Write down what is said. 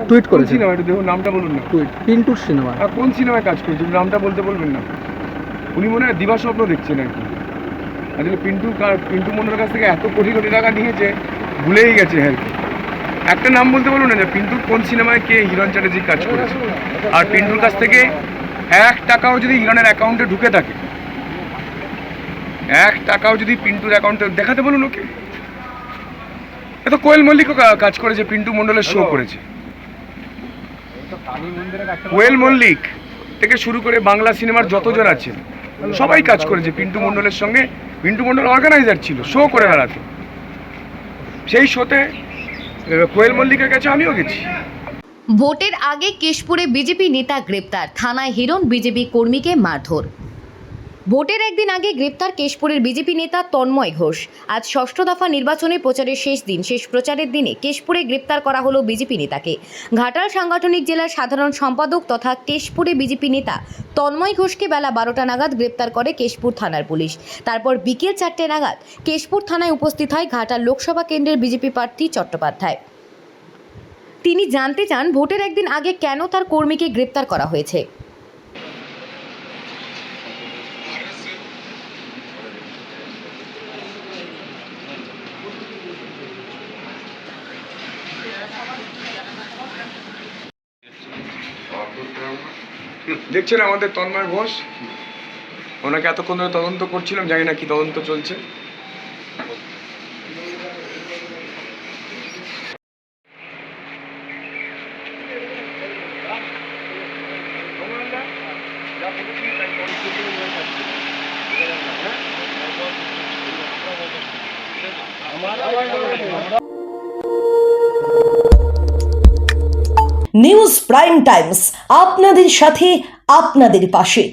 Tweet করেছে। Cinema একটু দেখুন, নামটা বলুন না। Tweet পিন্টুর cinema. আর কোন সিনেমায় কাজ করেছে নামটা বলতে বলবেন না। উনি মনে হয় দিবাস্বপ্ন দেখছেন আর কি। আসলে পিন্টু মন্ডলের কাছ থেকে এত কোটি কোটি টাকা নিয়েছে ভুলেই গেছে আর কি। একটা নাম বলতে বলুন না যে পিন্টুর কোন সিনেমায় কে হিরণ চ্যাটার্জি কাজ করেছে। আর পিন্টুর কাছ থেকে 1 টাকাও যদি হিরণের অ্যাকাউন্টে ঢুকে থাকে, 1 টাকাও যদি পিন্টুর অ্যাকাউন্টে দেখাতে বলুন ওকে। এত কোয়েল মল্লিকও কাজ করেছে, পিন্টু মন্ডলের শো করেছে। কোয়েল মল্লিক থেকে শুরু করে বাংলা সিনেমার যতজন আছেন সবাই কাজ করেছে পিন্টু মন্ডলের সঙ্গে। পিন্টু মন্ডল অর্গানাইজার ছিল, শো করে বেড়াতো। সেই শোতে কোয়েল মল্লিকের কাছে আমিও গেছি। ভোটের আগে কেশপুরে বিজেপি নেতা গ্রেপ্তার, থানায় হিরণ বিজেপি কর্মীকে মারধর। ভোটের একদিন আগে গ্রেপ্তার কেশপুরের বিজেপি নেতা তন্ময় ঘোষ। আজ ষষ্ঠ দফা নির্বাচনে প্রচারের শেষ দিন, শেষ প্রচারের দিনে কেশপুরে গ্রেপ্তার করা হলো বিজেপি নেতাকে। ঘাটাল সাংগঠনিক জেলার সাধারণ সম্পাদক তথা কেশপুরে বিজেপি নেতা তন্ময় ঘোষকে বেলা 12টা নাগাদ গ্রেপ্তার করে কেশপুর থানার পুলিশ। তারপর বিকেল 4টে নাগাদ কেশপুর থানায় উপস্থিত হয় ঘাটাল লোকসভা কেন্দ্রের বিজেপি প্রার্থী চট্টোপাধ্যায়। তিনি জানতে চান ভোটের একদিন আগে কেন তার কর্মীকে গ্রেপ্তার করা হয়েছে। দেখছেন আমাদের তন্ময় ঘোষ, ওনাকে এতক্ষণ ধরে তদন্ত করছিলাম, জানি না কি তদন্ত চলছে। নিউজ প্রাইম টাইমস, আপনাদের সাথে, আপনাদের পাশে।